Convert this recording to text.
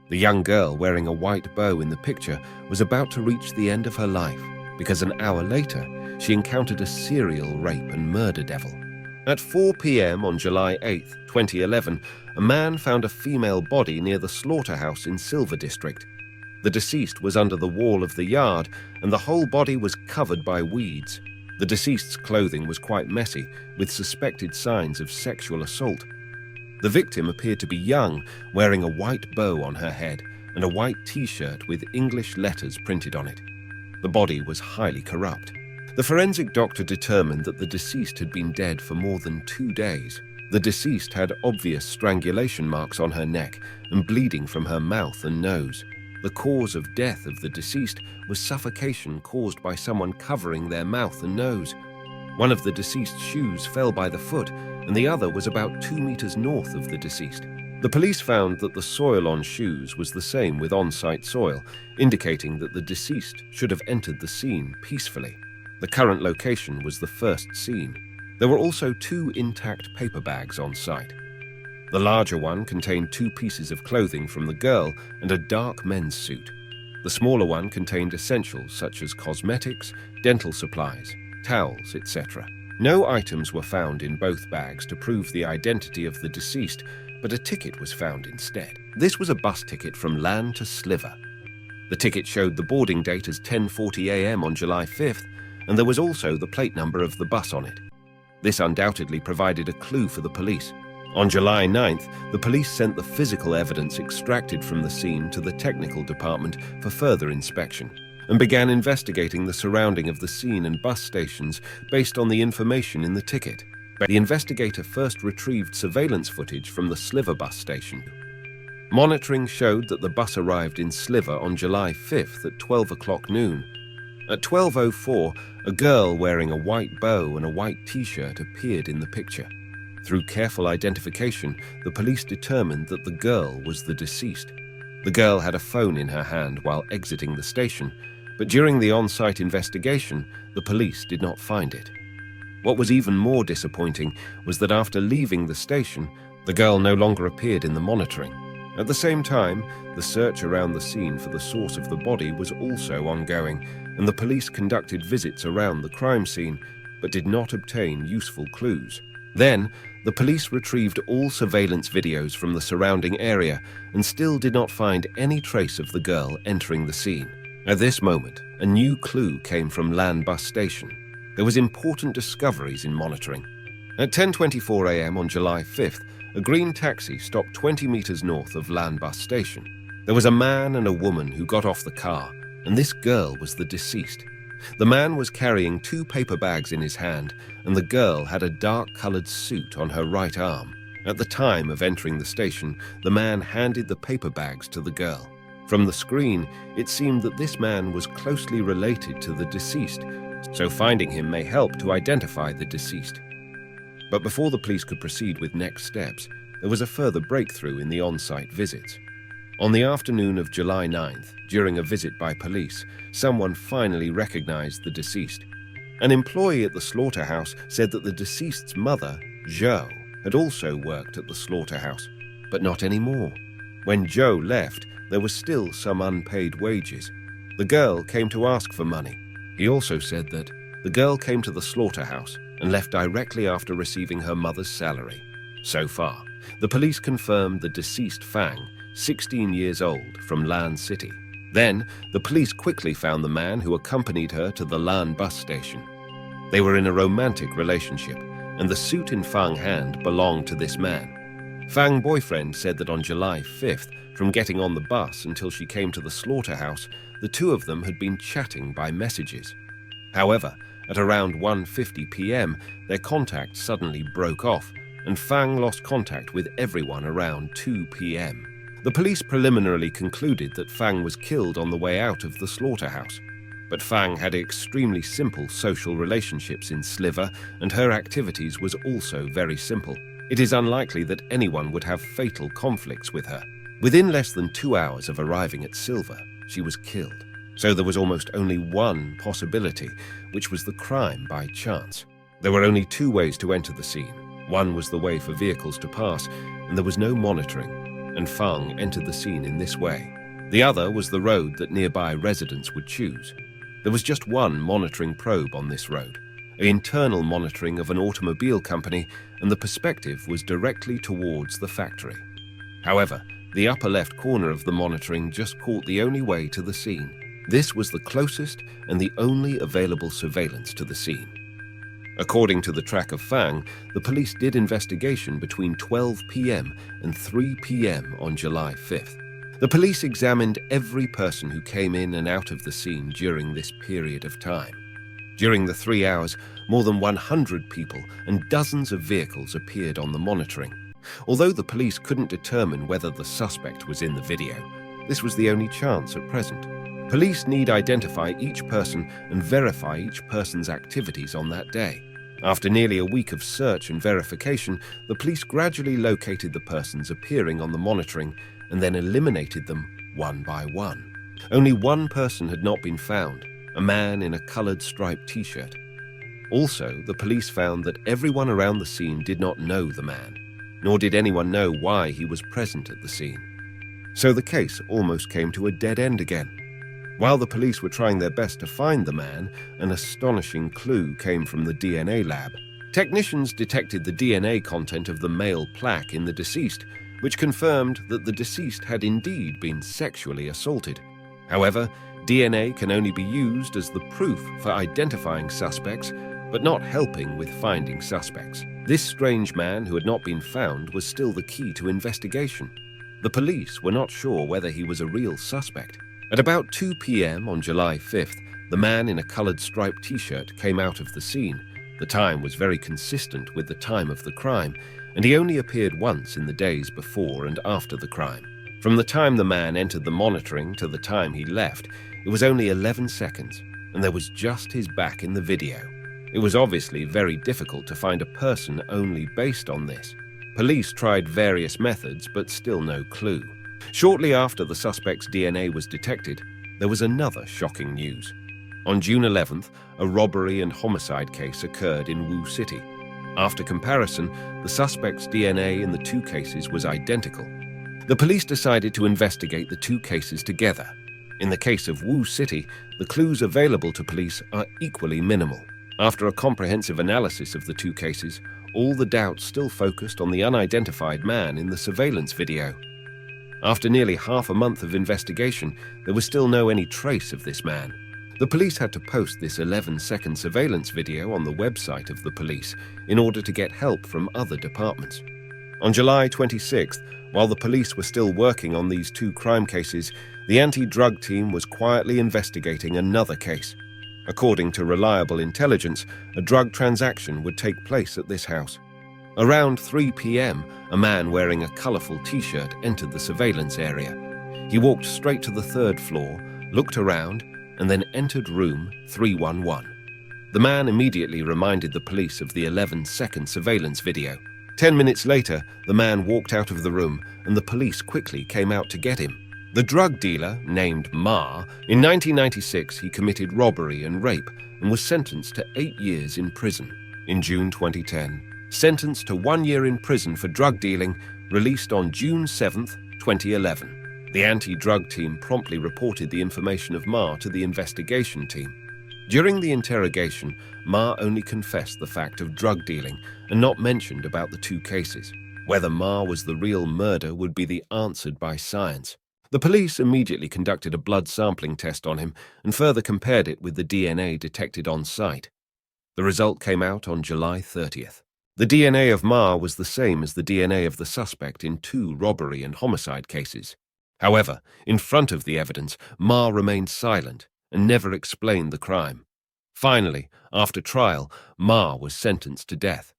The young girl wearing a white bow in the picture was about to reach the end of her life because an hour later, she encountered a serial rape and murder devil. At 4 p.m. on July 8, 2011, a man found a female body near the slaughterhouse in Silver District. The deceased was under the wall of the yard, and the whole body was covered by weeds. The deceased's clothing was quite messy, with suspected signs of sexual assault. The victim appeared to be young, wearing a white bow on her head and a white t-shirt with English letters printed on it. The body was highly corrupt. The forensic doctor determined that the deceased had been dead for more than 2 days. The deceased had obvious strangulation marks on her neck and bleeding from her mouth and nose. The cause of death of the deceased was suffocation caused by someone covering their mouth and nose. One of the deceased's shoes fell by the foot, and the other was about 2 meters north of the deceased. The police found that the soil on shoes was the same with on-site soil, indicating that the deceased should have entered the scene peacefully. The current location was the first scene. There were also 2 intact paper bags on site. The larger one contained 2 pieces of clothing from the girl and a dark men's suit. The smaller one contained essentials such as cosmetics, dental supplies, towels, etc. No items were found in both bags to prove the identity of the deceased, but a ticket was found instead. This was a bus ticket from Lann to Sliver. The ticket showed the boarding date as 10:40 a.m. on July 5th, and there was also the plate number of the bus on it. This undoubtedly provided a clue for the police. On July 9th, the police sent the physical evidence extracted from the scene to the technical department for further inspection, and began investigating the surrounding of the scene and bus stations based on the information in the ticket. The investigator first retrieved surveillance footage from the Sliver bus station. Monitoring showed that the bus arrived in Sliver on July 5th at 12 o'clock noon. At 12:04, a girl wearing a white bow and a white t-shirt appeared in the picture. Through careful identification, the police determined that the girl was the deceased. The girl had a phone in her hand while exiting the station, but during the on-site investigation, the police did not find it. What was even more disappointing was that after leaving the station, the girl no longer appeared in the monitoring. At the same time, the search around the scene for the source of the body was also ongoing, and the police conducted visits around the crime scene, but did not obtain useful clues. Then, the police retrieved all surveillance videos from the surrounding area and still did not find any trace of the girl entering the scene. At this moment, a new clue came from Lann bus station. There was important discoveries in monitoring. At 10:24 a.m. on July 5th, a green taxi stopped 20 meters north of Lann bus station. There was a man and a woman who got off the car, and this girl was the deceased. The man was carrying 2 paper bags in his hand, and the girl had a dark-colored suit on her right arm. At the time of entering the station, the man handed the paper bags to the girl. From the screen, it seemed that this man was closely related to the deceased, so finding him may help to identify the deceased. But before the police could proceed with next steps, there was a further breakthrough in the on-site visits. On the afternoon of July 9th, during a visit by police, someone finally recognized the deceased. An employee at the slaughterhouse said that the deceased's mother, Jo, had also worked at the slaughterhouse, but not anymore. When Jo left, there was still some unpaid wages. The girl came to ask for money. He also said that the girl came to the slaughterhouse and left directly after receiving her mother's salary. So far, the police confirmed the deceased Fang, 16 years old, from Lann City. Then, the police quickly found the man who accompanied her to the Lann bus station. They were in a romantic relationship, and the suit in Fang's hand belonged to this man. Fang's boyfriend said that on July 5th, from getting on the bus until she came to the slaughterhouse, the two of them had been chatting by messages. However, at around 1:50 p.m., their contact suddenly broke off, and Fang lost contact with everyone around 2 p.m. The police preliminarily concluded that Fang was killed on the way out of the slaughterhouse. But Fang had extremely simple social relationships in Sliver, and her activities was also very simple. It is unlikely that anyone would have fatal conflicts with her. Within less than 2 hours of arriving at Silver, she was killed. So there was almost only one possibility, which was the crime by chance. There were only 2 ways to enter the scene. One was the way for vehicles to pass, and there was no monitoring. and Fang entered the scene in this way. The other was the road that nearby residents would choose. There was just one monitoring probe on this road, internal monitoring of an automobile company, and the perspective was directly towards the factory. However, the upper left corner of the monitoring just caught the only way to the scene. This was the closest and the only available surveillance to the scene. According to the track of Fang, the police did investigation between 12 p.m. and 3 p.m. on July 5th. The police examined every person who came in and out of the scene during this period of time. During the 3 hours, more than 100 people and dozens of vehicles appeared on the monitoring. Although the police couldn't determine whether the suspect was in the video, this was the only chance at present. Police need identify each person and verify each person's activities on that day. After nearly a week of search and verification, the police gradually located the persons appearing on the monitoring and then eliminated them one by one. Only one person had not been found, a man in a colored striped t-shirt. Also, the police found that everyone around the scene did not know the man, nor did anyone know why he was present at the scene. So the case almost came to a dead end again. While the police were trying their best to find the man, an astonishing clue came from the DNA lab. Technicians detected the DNA content of the male plaque in the deceased, which confirmed that the deceased had indeed been sexually assaulted. However, DNA can only be used as the proof for identifying suspects, but not helping with finding suspects. This strange man who had not been found was still the key to investigation. The police were not sure whether he was a real suspect. At about 2 p.m. on July 5th, the man in a colored striped t-shirt came out of the scene. The time was very consistent with the time of the crime, and he only appeared once in the days before and after the crime. From the time the man entered the monitoring to the time he left, it was only 11 seconds, and there was just his back in the video. It was obviously very difficult to find a person only based on this. Police tried various methods, but still no clue. Shortly after the suspect's DNA was detected, there was another shocking news. On June 11th, a robbery and homicide case occurred in Wu City. After comparison, the suspect's DNA in the two cases was identical. The police decided to investigate the two cases together. In the case of Wu City, the clues available to police are equally minimal. After a comprehensive analysis of the two cases, all the doubts still focused on the unidentified man in the surveillance video. After nearly half a month of investigation, there was still no any trace of this man. The police had to post this 11-second surveillance video on the website of the police in order to get help from other departments. On July 26th, while the police were still working on these two crime cases, the anti-drug team was quietly investigating another case. According to reliable intelligence, a drug transaction would take place at this house. Around 3 p.m., a man wearing a colorful t-shirt entered the surveillance area. He walked straight to the third floor, looked around, and then entered room 311. The man immediately reminded the police of the 11-second surveillance video. 10 minutes later, the man walked out of the room, and the police quickly came out to get him. The drug dealer, named Ma, in 1996 he committed robbery and rape and was sentenced to 8 years in prison. In June 2010, sentenced to 1 year in prison for drug dealing, released on June 7, 2011. The anti-drug team promptly reported the information of Ma to the investigation team. During the interrogation, Ma only confessed the fact of drug dealing and not mentioned about the two cases. Whether Ma was the real murderer would be answered by science. The police immediately conducted a blood sampling test on him and further compared it with the DNA detected on site. The result came out on July 30th. The DNA of Ma was the same as the DNA of the suspect in 2 robbery and homicide cases. However, in front of the evidence, Ma remained silent and never explained the crime. Finally, after trial, Ma was sentenced to death.